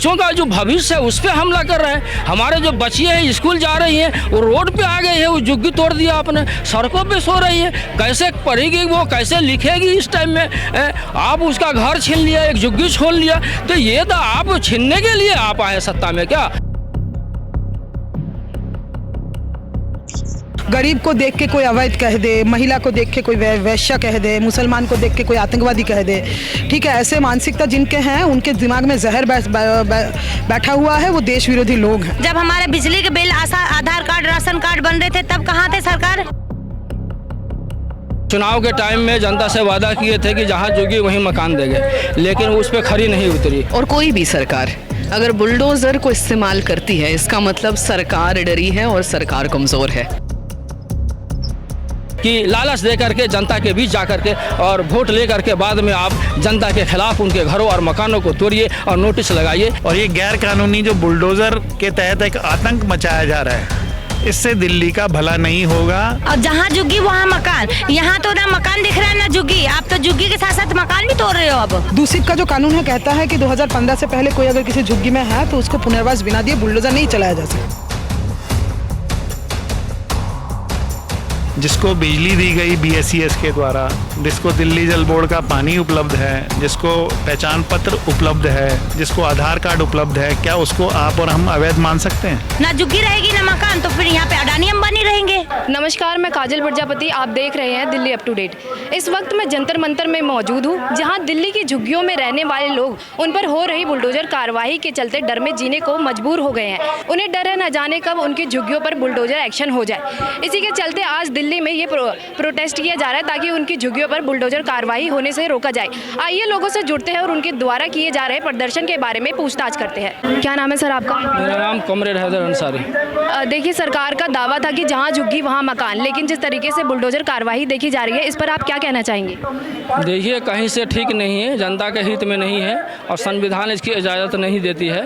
बच्चों का जो भविष्य है उस पर हमला कर रहे हैं। हमारे जो बच्चियाँ हैं स्कूल जा रही हैं वो रोड पे आ गई है, वो झुग्गी तोड़ दिया आपने, सड़कों पे सो रही है, कैसे पढ़ेगी वो, कैसे लिखेगी इस टाइम में? आप उसका घर छीन लिया, एक झुग्गी छोड़ लिया, तो ये तो आप छीनने के लिए आप आए सत्ता में क्या? गरीब को देख के कोई अवैध कह दे, महिला को देख के कोई वैश्या कह दे, मुसलमान को देख के कोई आतंकवादी कह दे, ठीक है। ऐसे मानसिकता जिनके हैं उनके दिमाग में जहर बैठा हुआ है, वो देश विरोधी लोग हैं। जब हमारे बिजली के बिल, आधार कार्ड, राशन कार्ड बन रहे थे तब कहाँ थे सरकार? चुनाव के टाइम में जनता से वादा किए थे कि जहाँ जोगी वहीं मकान देंगे, लेकिन उस पर खरी नहीं उतरी। और कोई भी सरकार अगर बुलडोजर को इस्तेमाल करती है, इसका मतलब सरकार डरी है और सरकार कमजोर है। कि लालच दे करके जनता के बीच जा करके और वोट ले करके बाद में आप जनता के खिलाफ उनके घरों और मकानों को तोड़िए और नोटिस लगाइए। और ये गैर कानूनी जो बुलडोजर के तहत एक आतंक मचाया जा रहा है, इससे दिल्ली का भला नहीं होगा। और जहाँ झुग्गी वहाँ मकान, यहाँ तो ना मकान दिख रहा है ना झुग्गी। आप तो झुग्गी के साथ साथ मकान भी तोड़ रहे हो। अब दूसरी का जो कानून है कहता है कि 2015 से पहले कोई अगर किसी झुग्गी में है तो उसको पुनर्वास बिना दिए बुलडोजर नहीं चलाया जा सकता। जिसको बिजली दी गई BSES के द्वारा, जिसको दिल्ली जल बोर्ड का पानी उपलब्ध है, जिसको पहचान पत्र उपलब्ध है, जिसको आधार कार्ड उपलब्ध है, क्या उसको आप और हम अवैध मान सकते हैं? ना झुग्गी रहेगी ना मकान, तो फिर यहाँ पे अडानी अंबानी रहेंगे। नमस्कार, मैं काजल प्रजापति, आप देख रहे हैं दिल्ली अप टू डेट। इस वक्त मैं जंतर मंतर में मौजूद हूँ, जहाँ दिल्ली की झुग्गियों में रहने वाले लोग उन पर हो रही बुलडोजर कार्रवाई के चलते डर में जीने को मजबूर हो गए हैं। उन्हें डर है न जाने कब उनकी झुग्गियों पर बुलडोजर एक्शन हो जाए। इसी के चलते आज दिल्ली में ये प्रोटेस्ट किया जा रहा है ताकि उनकी झुग्गियों पर बुलडोजर कार्रवाई होने से रोका जाए। आइए लोगों से जुड़ते हैं और उनके द्वारा किए जा रहे प्रदर्शन के बारे में पूछताछ करते हैं। क्या नाम है सर आपका? मेरा नाम कमरेड हैदर अंसारी। देखिए, सरकार का दावा था कि जहां झुग्गी वहां मकान, लेकिन जिस तरीके से बुलडोजर कार्रवाई देखी जा रही है, इस पर आप क्या कहना चाहेंगे? देखिए, कहीं से ठीक नहीं है, जनता के हित में नहीं है और संविधान इसकी इजाज़त नहीं देती है।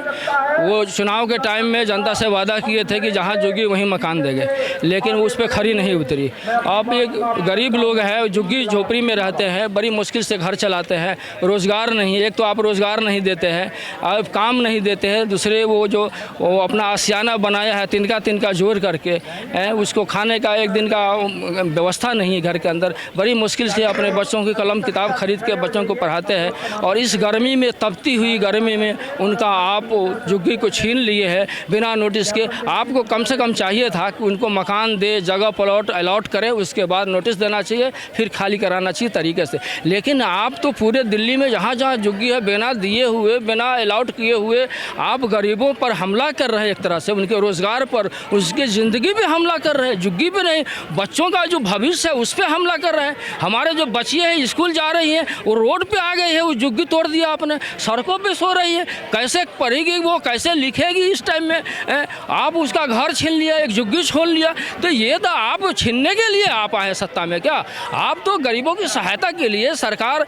वो चुनाव के टाइम में जनता से वादा किए थे कि जहाँ झुग्गी वहीं मकान देंगे, लेकिन उस पर खरी नहीं उतरी। आप एक गरीब लोग हैं, झुग्गी झोपड़ी में रहते हैं, बड़ी मुश्किल से घर चलाते हैं, रोज़गार नहीं, एक तो आप रोज़गार नहीं देते हैं, आप काम नहीं देते हैं, दूसरे वो अपना आशियाना बनाया है तिनका जोड़ करके, उसको खाने का एक दिन का व्यवस्था नहीं है घर के अंदर। बड़ी मुश्किल से अपने बच्चों की कलम किताब खरीद के बच्चों को पढ़ाते हैं और इस गर्मी में, तपती हुई गर्मी में उनका आप झुग्गी को छीन लिए हैं बिना नोटिस के। आपको कम से कम चाहिए था कि उनको मकान दे, जगह प्लॉट अलॉट करें, उसके बाद नोटिस देना चाहिए, फिर खाली कराना चाहिए तरीके से। लेकिन आप तो पूरे दिल्ली में जहाँ जहाँ झुग्गी है बिना दिए हुए, बिना अलॉट किए हुए आप गरीबों पर हमला कर रहे हैं, एक तरह से उनके रोज़गार पर, उसकी ज़िंदगी पे हमला कर रहे हैं, झुग्गी पे नहीं, बच्चों का जो भविष्य है उस पर हमला कर रहे हैं। हमारे जो बच्चियाँ हैं स्कूल जा रही हैं वो रोड पे आ गई है, वो झुग्गी तोड़ दिया आपने, सड़कों पे सो रही है, कैसे पढ़ेगी वो, कैसे लिखेगी इस टाइम में? आप उसका घर छीन लिया, एक झुग्गी छोड़ लिया, तो ये तो आप छीनने के लिए आप आए सत्ता में क्या? आप तो गरीबों की सहायता के लिए सरकार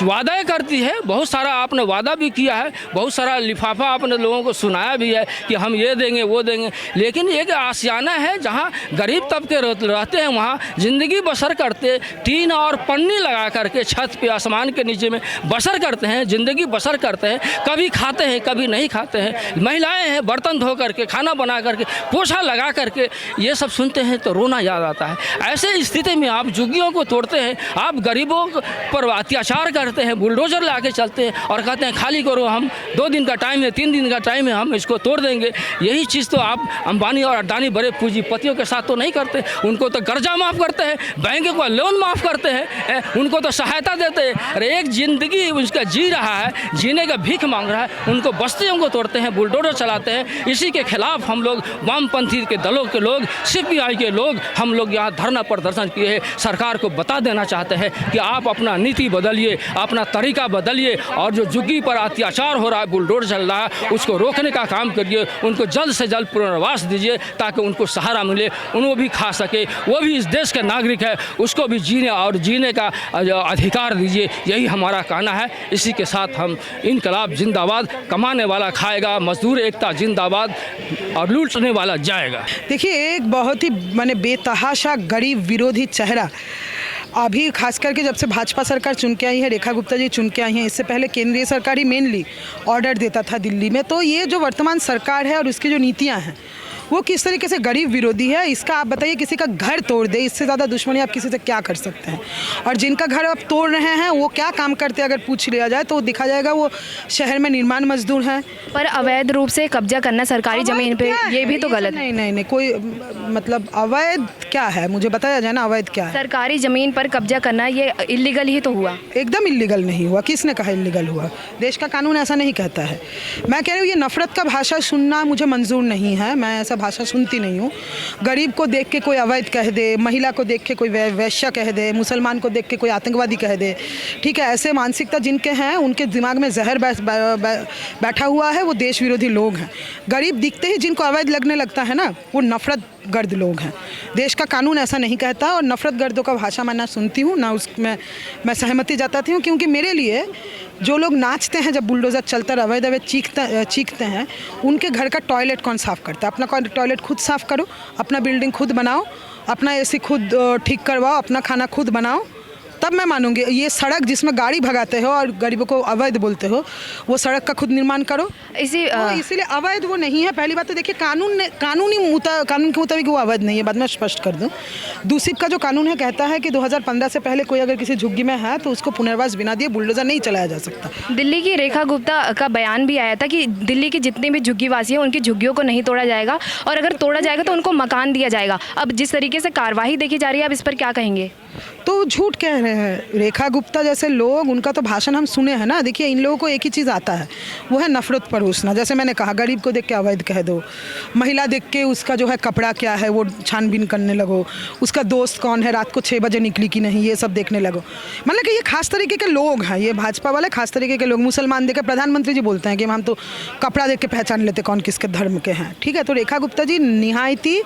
वादा करती है, बहुत सारा आपने वादा भी किया है, बहुत सारा लिफाफा आपने लोगों को सुनाया भी है कि हम ये देंगे वो देंगे, लेकिन एक आशियाना है जहाँ गरीब तबके रहते हैं, वहाँ ज़िंदगी बसर करते, टीन और पन्नी लगा करके छत पे आसमान के नीचे में बसर करते हैं, ज़िंदगी बसर करते हैं, कभी खाते हैं कभी नहीं खाते हैं। महिलाएं हैं बर्तन धो करके, खाना बना करके, पोछा लगा करके, ये सब सुनते हैं तो रोना याद आता है। ऐसे स्थिति में आप झुग्गियों को तोड़ते हैं, आप गरीबों पर अत्याचार करते हैं, बुलडोजर ला के चलते हैं और कहते हैं खाली करो, हम 2 दिन का टाइम है, 3 दिन का टाइम है, हम इसको तोड़ देंगे। यही चीज़ तो आप अंबानी और अडानी बड़े पूंजीपतियों के साथ तो नहीं करते। उनको तो कर्जा माफ़ करते हैं, बैंक को लोन माफ़ करते हैं, उनको तो सहायता देते हैं। अरे एक ज़िंदगी उसका जी रहा है, जीने का भीख मांग रहा है, उनको बस्तियों को तोड़ते हैं, बुलडोजर चलाते हैं। इसी के खिलाफ हम लोग वामपंथी के दलों के लोग, CPI के लोग, हम लोग यहाँ धरना प्रदर्शन किए हैं। सरकार को बता देना चाहते हैं कि आप अपना नीति बदलिए, अपना तरीका बदलिए और जो झुग्गी पर अत्याचार हो रहा है, बुलडोजर चल रहा है, उसको रोकने का काम करिए। उनको जल्द से जल्द पुनर्वास दीजिए ताकि उनको सहारा मिले, उनको भी खा सके, वो भी इस देश का नागरिक है, उसको भी जीने का अधिकार दीजिए। यही हमारा कहना है। इसी के साथ हम इनकलाब जिंदाबाद, कमाने वाला खाएगा, मजदूर एकता जिंदाबाद और लूटने वाला जाएगा। देखिए, एक बहुत ही बेतहाशा गरीब विरोधी चेहरा अभी खास करके जब से भाजपा सरकार चुन के आई है, रेखा गुप्ता जी चुन के आई हैं, इससे पहले केंद्रीय सरकार ही मेनली ऑर्डर देता था दिल्ली में। तो ये जो वर्तमान सरकार है और उसकी जो नीतियाँ हैं वो किस तरीके से गरीब विरोधी है, इसका आप बताइए। किसी का घर तोड़ दे, इससे ज़्यादा दुश्मनी आप किसी से क्या कर सकते हैं। और जिनका घर आप तोड़ रहे हैं वो क्या काम करते हैं अगर पूछ लिया जाए तो दिखा जाएगा वो शहर में निर्माण मजदूर हैं। पर अवैध रूप से कब्जा करना सरकारी ज़मीन पे, ये भी तो गलत है। नहीं, कोई मतलब अवैध क्या है मुझे बताया जाए ना, अवैध क्या है। सरकारी ज़मीन पर कब्जा करना ये इलीगल ही तो हुआ। एकदम इलीगल नहीं हुआ, किसने कहा इलीगल हुआ? देश का कानून ऐसा नहीं कहता है। मैं कह रही हूँ ये नफरत का भाषा सुनना मुझे मंजूर नहीं है, मैं ऐसा भाषा सुनती नहीं हूँ। गरीब को देख के कोई अवैध कह दे, महिला को देख के कोई वैश्या कह दे, मुसलमान को देख के कोई आतंकवादी कह दे, ठीक है। ऐसे मानसिकता जिनके हैं उनके दिमाग में जहर बैठा हुआ है, वो देश विरोधी लोग हैं। गरीब दिखते ही जिनको अवैध लगने लगता है ना, वो नफरत गर्द लोग हैं। देश का कानून ऐसा नहीं कहता और नफरत गर्दों का भाषा मैं ना सुनती हूँ ना उसमें मैं सहमति जताती हूँ, क्योंकि मेरे लिए जो लोग नाचते हैं जब बुलडोज़र चलता अवैध चीखते हैं, उनके घर का टॉयलेट कौन साफ़ करता है? अपना टॉयलेट खुद साफ़ करो, अपना बिल्डिंग खुद बनाओ, अपना एसी खुद ठीक करवाओ, अपना खाना खुद बनाओ, तब मैं मानूंगी। ये सड़क जिसमें गाड़ी भगाते हो और गरीबों को अवैध बोलते हो, वो सड़क का खुद निर्माण करो। इसीलिए अवैध वो नहीं है। पहली बात तो देखिए कानून के मुताबिक वो अवैध नहीं है, बाद में स्पष्ट कर दूं। दूसरी का जो कानून है कहता है कि 2015 से पहले कोई अगर किसी झुग्गी में है तो उसको पुनर्वास बिना दिए बुलडोजर नहीं चलाया जा सकता। दिल्ली की रेखा गुप्ता का बयान भी आया था कि दिल्ली की जितनी भी झुग्गीवासी हैं उनकी झुग्गियों को नहीं तोड़ा जाएगा और अगर तोड़ा जाएगा तो उनको मकान दिया जाएगा। अब जिस तरीके से कार्रवाई देखी जा रही है, आप इस पर क्या कहेंगे? तो झूठ कह रहे हैं रेखा गुप्ता जैसे लोग, उनका तो भाषण हम सुने हैं ना। देखिए इन लोगों को एक ही चीज़ आता है, वो है नफरत परोसना। जैसे मैंने कहा, गरीब को देख के अवैध कह दो, महिला देख के उसका जो है कपड़ा क्या है वो छानबीन करने लगो, उसका दोस्त कौन है, रात को 6 बजे निकली कि नहीं, ये सब देखने लगो। मतलब कि ये खास तरीके के लोग हैं, ये भाजपा वाले खास तरीके के लोग। मुसलमान देख के प्रधानमंत्री जी बोलते हैं कि हम तो कपड़ा देख के पहचान लेते कौन किसके धर्म के हैं, ठीक है। तो रेखा गुप्ता जी निहायती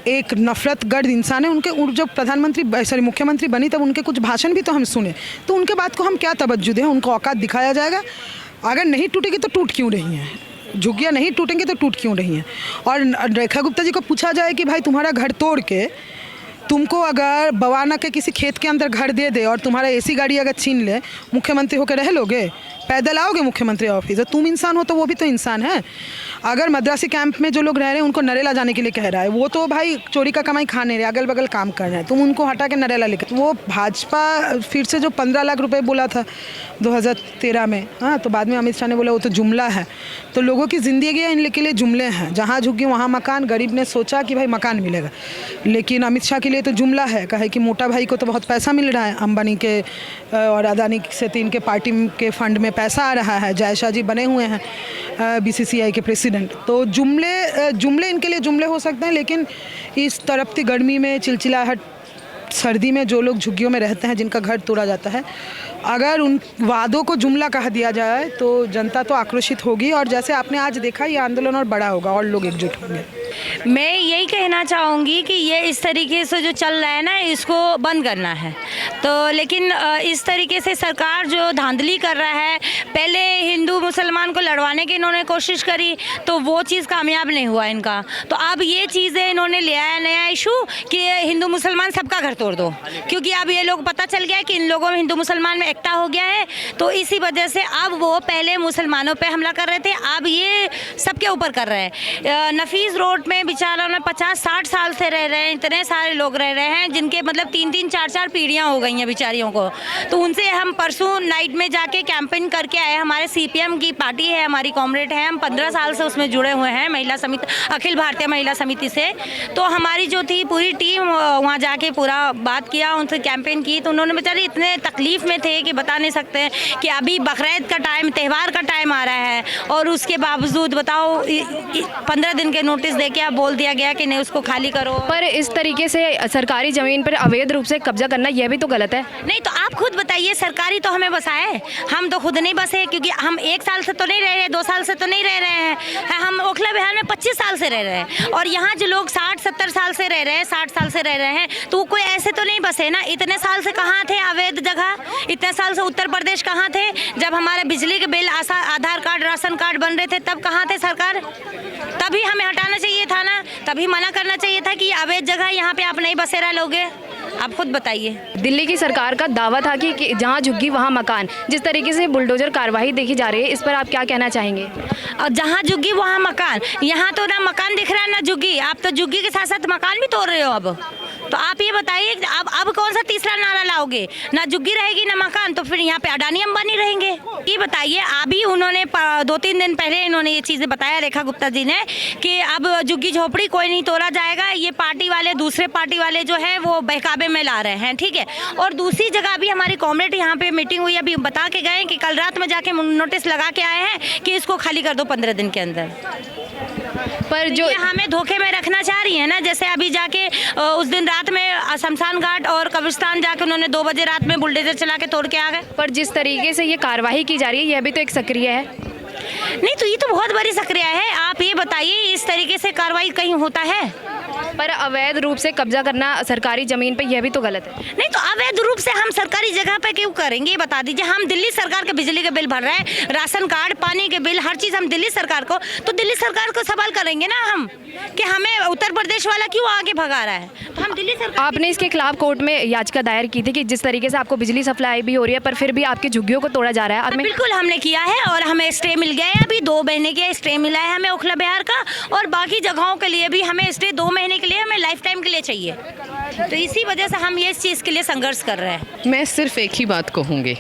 एक नफरत गर्द इंसान है। उनके जब मुख्यमंत्री बनी तब उनके कुछ भाषण भी तो हम सुने, तो उनके बात को हम क्या तवज्जो दें? उनको औकात दिखाया जाएगा। अगर नहीं टूटेगी तो टूट क्यों रही हैं? झुग्गियाँ नहीं टूटेंगी तो टूट क्यों रही हैं? और रेखा गुप्ता जी को पूछा जाए कि भाई तुम्हारा घर तोड़ के तुमको अगर बवाना के किसी खेत के अंदर घर दे दे और तुम्हारा एसी गाड़ी अगर छीन ले, मुख्यमंत्री होकर रह लोगे? पैदल आओगे मुख्यमंत्री ऑफिस? तुम इंसान हो तो वो भी तो इंसान है। अगर मद्रासी कैंप में जो लोग रह रहे हैं उनको नरेला जाने के लिए कह रहा है, वो तो भाई चोरी का कमाई खा नहीं रहे, अगल बगल काम कर रहे हैं, तुम उनको हटा के नरेला लेकर। वो भाजपा फिर से जो 15 लाख रुपए बोला था 2013 में, हाँ, तो बाद में अमित शाह ने बोला वो तो जुमला है। तो लोगों की ज़िंदगी इनके लिए जुमले हैं, जहाँ झुग्गी वहाँ मकान। गरीब ने सोचा कि भाई मकान मिलेगा, लेकिन अमित शाह के लिए तो जुमला है। कहे कि मोटा भाई को तो बहुत पैसा मिल रहा है, अंबानी के और अदानी से, तीन के पार्टी के फंड में पैसा आ रहा है, जायशा जी बने हुए हैं BCCI के प्रेसिडेंट। तो जुमले इनके लिए जुमले हो सकते हैं, लेकिन इस तड़पती गर्मी में, चिलचिलाहट सर्दी में जो लोग झुग्गियों में रहते हैं, जिनका घर तोड़ा जाता है, अगर उन वादों को जुमला कहा दिया जाए तो जनता तो आक्रोशित होगी। और जैसे आपने आज देखा, ये आंदोलन और बड़ा होगा और लोग एकजुट होंगे। मैं यही कहना चाहूँगी कि ये इस तरीके से जो चल रहा है ना, इसको बंद करना है। तो लेकिन इस तरीके से सरकार जो धांधली कर रहा है, पहले हिंदू मुसलमान को लड़वाने की इन्होंने कोशिश करी तो वो चीज़ कामयाब नहीं हुआ इनका। तो अब ये चीज़ें इन्होंने ले आया नया इशू कि हिंदू मुसलमान सबका घर तोड़ दो, क्योंकि अब ये लोग पता चल गया है कि इन लोगों में हिंदू मुसलमान में एकता हो गया है। तो इसी वजह से अब वो पहले मुसलमानों पे हमला कर रहे थे, अब ये सबके ऊपर कर रहे हैं। नफीस रोड में बेचारा 50-60 साल से रह रहे हैं, इतने सारे लोग रह रहे हैं जिनके मतलब 3-3, 4-4 पीढ़ियाँ हो गई हैं बेचारियों को। तो उनसे हम परसों नाइट में जाके कैंपेन करके आए। हमारे CPM की पार्टी है, हमारी कॉमरेड है, हम 15 साल से उसमें जुड़े हुए हैं, महिला समिति, अखिल भारतीय महिला समिति से। तो हमारी जो थी पूरी टीम वहाँ जाके पूरा बात किया, उनसे कैंपेन की। तो उन्होंने बेचारे इतने तकलीफ में थे कि बता नहीं सकते कि अभी बकरीद का टाइम, त्यौहार का टाइम आ रहा है और उसके बावजूद बताओ 15 दिन के नोटिस दे के बोल दिया गया कि नहीं उसको खाली करो। पर इस तरीके से सरकारी ज़मीन पर अवैध रूप से कब्जा करना यह भी तो गलत है। नहीं तो आप खुद बताइए, सरकारी तो हमें बसा है, हम तो खुद नहीं बसे, क्योंकि हम 1 साल से तो नहीं रह रहे, 2 साल से तो नहीं रह रहे हैं। हम ओखला बिहार में 25 साल से रह रहे हैं और यहाँ जो लोग 60-70 साल से रह रहे हैं, 60 साल से रह रहे हैं, तो कोई ऐसे तो नहीं बसे ना। इतने साल से कहाँ थे अवैध जगह? इतने साल से उत्तर प्रदेश कहाँ थे? जब हमारे बिजली के बिल, आधार कार्ड, राशन कार्ड बन रहे थे, तब कहाँ थे सरकार? तभी हमें हटाना चाहिए था ना, तभी मना करना चाहिए था कि अवैध जगह यहाँ पे आप नहीं बसेरा लोगे। आप खुद बताइए। दिल्ली की सरकार का दावा था कि जहाँ झुग्गी वहाँ मकान, जिस तरीके से बुलडोजर कार्रवाई देखी जा रही है, इस पर आप क्या कहना चाहेंगे? और जहाँ झुग्गी वहाँ मकान, यहाँ तो ना मकान दिख रहा है ना झुग्गी। आप तो झुग्गी के साथ साथ मकान भी तोड़ रहे हो। अब तो आप ये बताइए, अब कौन सा तीसरा नारा लाओगे? ना झुग्गी रहेगी ना मकान, तो फिर यहाँ पे अडानी अंबानी रहेंगे। ये बताइए। अभी उन्होंने 2-3 दिन पहले इन्होंने ये चीज़ें बताया, रेखा गुप्ता जी ने, कि अब झुग्गी झोपड़ी कोई नहीं तोड़ा जाएगा। ये पार्टी वाले, दूसरे पार्टी वाले जो है वो बहकावे में ला रहे हैं, ठीक है। और दूसरी जगह अभी हमारी कॉमरेड यहाँ पे मीटिंग हुई, अभी बता के गए कि कल रात में जाके नोटिस लगा के आए हैं कि इसको खाली कर दो 15 दिन के अंदर। पर जो हमें धोखे में रखना चाह रही है ना, जैसे अभी जाके उस दिन रात में शमशान घाट और कब्रिस्तान जाके उन्होंने 2 बजे रात में बुलडोजर चला के तोड़ के आ गए। पर जिस तरीके से ये कार्रवाई की जा रही है, यह भी तो एक सक्रिय है। नहीं तो ये तो बहुत बड़ी सक्रिय है। आप ये बताइए, इस तरीके से कार्रवाई कहीं होता है? पर अवैध रूप से कब्जा करना सरकारी जमीन पे, यह भी तो गलत है। नहीं तो अवैध रूप से हम सरकारी जगह पे क्यों करेंगे? ये बता दीजिए। हम दिल्ली सरकार के बिजली के बिल भर रहे हैं, राशन कार्ड, पानी के बिल, हर चीज़ हम दिल्ली सरकार को, तो दिल्ली सरकार को सवाल करेंगे ना हम कि हमें उत्तर प्रदेश वाला क्यों आगे भगा रहा है। तो हम दिल्ली सरकार। आपने इसके खिलाफ कोर्ट में याचिका दायर की थी कि जिस तरीके से आपको बिजली सप्लाई भी हो रही है, पर फिर भी आपकी झुग्गियों को तोड़ा जा रहा है। बिल्कुल हमने किया है और हमें स्टे मिल गया है। अभी 2 महीने के स्टे मिला है हमें ओखला बिहार का, और बाकी जगहों के लिए भी हमें स्टे 2 महीने के लिए, हमें लाइफ टाइम के लिए चाहिए। तो इसी वजह से हम ये इस चीज़ के लिए संघर्ष कर रहे हैं। मैं सिर्फ एक ही बात कहूँगी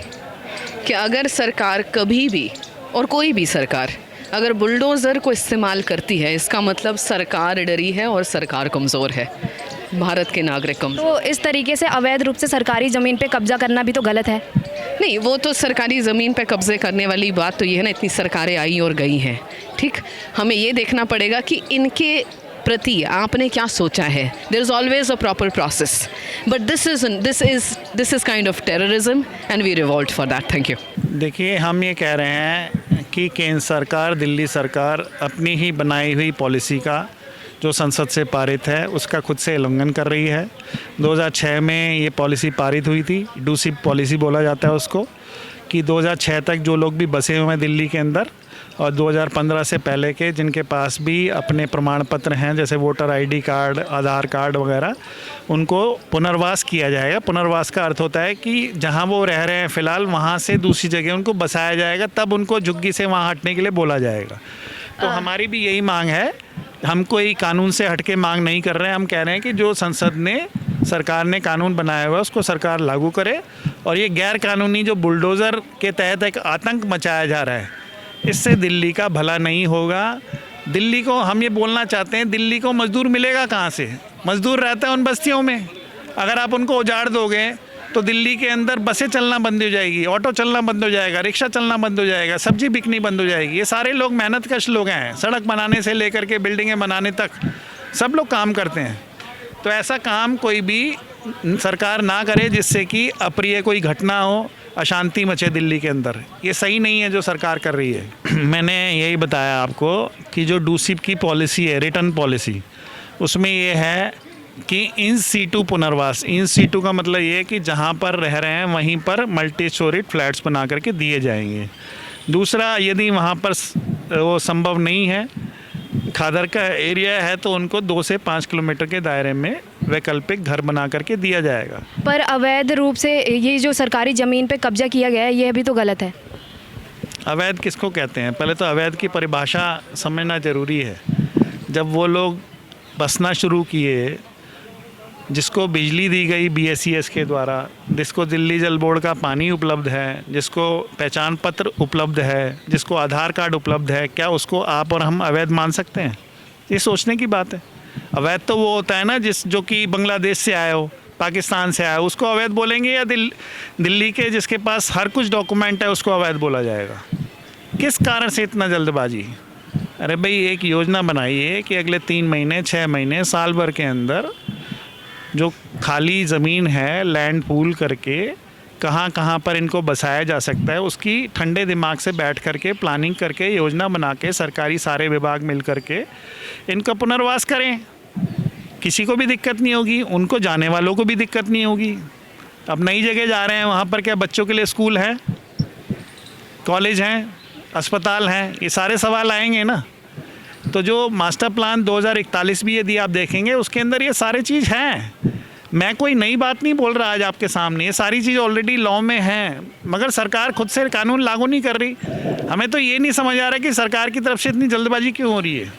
कि अगर सरकार कभी भी, और कोई भी सरकार, अगर बुलडोज़र को इस्तेमाल करती है, इसका मतलब सरकार डरी है और सरकार कमज़ोर है, भारत के नागरिक कमज़ोर। तो इस तरीके से अवैध रूप से सरकारी ज़मीन पे कब्जा करना भी तो गलत है। नहीं, वो तो सरकारी ज़मीन पे कब्जे करने वाली बात तो ये है ना, इतनी सरकारें आई और गई हैं, ठीक। हमें ये देखना पड़ेगा कि इनके प्रति आपने क्या सोचा है। There is always a proper process, but this is kind of terrorism and we revolt for that. Thank you. देखिए, हम ये कह रहे हैं कि केंद्र सरकार, दिल्ली सरकार अपनी ही बनाई हुई पॉलिसी का, जो संसद से पारित है, उसका खुद से उल्लंघन कर रही है। 2006 में ये पॉलिसी पारित हुई थी, डूसिप पॉलिसी बोला जाता है उसको, कि 2006 तक जो लोग भी बसे हुए हैं दिल्ली के अंदर, और 2015 से पहले के जिनके पास भी अपने प्रमाण पत्र हैं, जैसे वोटर आईडी कार्ड, आधार कार्ड वगैरह, उनको पुनर्वास किया जाएगा। पुनर्वास का अर्थ होता है कि जहां वो रह रहे हैं फ़िलहाल, वहां से दूसरी जगह उनको बसाया जाएगा, तब उनको झुग्गी से वहां हटने के लिए बोला जाएगा। तो हमारी भी यही मांग है। हम कोई कानून से हटके मांग नहीं कर रहे हैं। हम कह रहे हैं कि जो संसद ने, सरकार ने कानून बनाया हुआ है, उसको सरकार लागू करे। और ये गैर कानूनी जो बुलडोज़र के तहत एक आतंक मचाया जा रहा है, इससे दिल्ली का भला नहीं होगा। दिल्ली को, हम ये बोलना चाहते हैं, दिल्ली को मज़दूर मिलेगा कहाँ से? मज़दूर रहता है उन बस्तियों में। अगर आप उनको उजाड़ दोगे तो दिल्ली के अंदर बसें चलना बंद हो जाएगी, ऑटो चलना बंद हो जाएगा, रिक्शा चलना बंद हो जाएगा, सब्जी बिकनी बंद हो जाएगी। ये सारे लोग मेहनतकश लोग हैं, सड़क बनाने से लेकर के बिल्डिंगें बनाने तक सब लोग काम करते हैं। तो ऐसा काम कोई भी सरकार ना करे जिससे कि अप्रिय कोई घटना हो, अशांति मचे दिल्ली के अंदर। ये सही नहीं है जो सरकार कर रही है। मैंने यही बताया आपको कि जो डूसिप की पॉलिसी है, रिटर्न पॉलिसी, उसमें ये है कि इन सीटू पुनर्वास। इन सीटू का मतलब ये है कि जहाँ पर रह रहे हैं वहीं पर मल्टी स्टोरीड फ्लैट्स बना करके दिए जाएंगे। दूसरा, यदि वहाँ पर वो संभव नहीं है, खादर का एरिया है, तो उनको 2 से 5 किलोमीटर के दायरे में वैकल्पिक घर बना करके दिया जाएगा। पर अवैध रूप से ये जो सरकारी ज़मीन पे कब्जा किया गया है, यह भी तो गलत है। अवैध किसको कहते हैं? पहले तो अवैध की परिभाषा समझना ज़रूरी है। जब वो लोग बसना शुरू किए, जिसको बिजली दी गई BSES के द्वारा, जिसको दिल्ली जल बोर्ड का पानी उपलब्ध है, जिसको पहचान पत्र उपलब्ध है, जिसको आधार कार्ड उपलब्ध है, क्या उसको आप और हम अवैध मान सकते हैं? ये सोचने की बात है। अवैध तो वो होता है ना जो कि बांग्लादेश से आया हो, पाकिस्तान से आया हो, उसको अवैध बोलेंगे, या दिल्ली के जिसके पास हर कुछ डॉक्यूमेंट है उसको अवैध बोला जाएगा? किस कारण से इतना जल्दबाजी? अरे भाई, एक योजना बनाइए कि अगले 3 महीने, 6 महीने, साल भर के अंदर जो खाली ज़मीन है, लैंड पूल करके कहाँ कहाँ पर इनको बसाया जा सकता है, उसकी ठंडे दिमाग से बैठ करके प्लानिंग करके योजना बना के सरकारी सारे विभाग मिल करके इनका पुनर्वास करें। किसी को भी दिक्कत नहीं होगी, उनको जाने वालों को भी दिक्कत नहीं होगी। अब नई जगह जा रहे हैं, वहाँ पर क्या बच्चों के लिए स्कूल है, कॉलेज हैं, अस्पताल हैं? ये सारे सवाल आएंगे ना। तो जो मास्टर प्लान 2041 भी यदि आप देखेंगे उसके अंदर ये सारे चीज़ हैं। मैं कोई नई बात नहीं बोल रहा आज आपके सामने, ये सारी चीज़ ऑलरेडी लॉ में हैं, मगर सरकार खुद से कानून लागू नहीं कर रही। हमें तो ये नहीं समझ आ रहा कि सरकार की तरफ से इतनी जल्दबाजी क्यों हो रही है।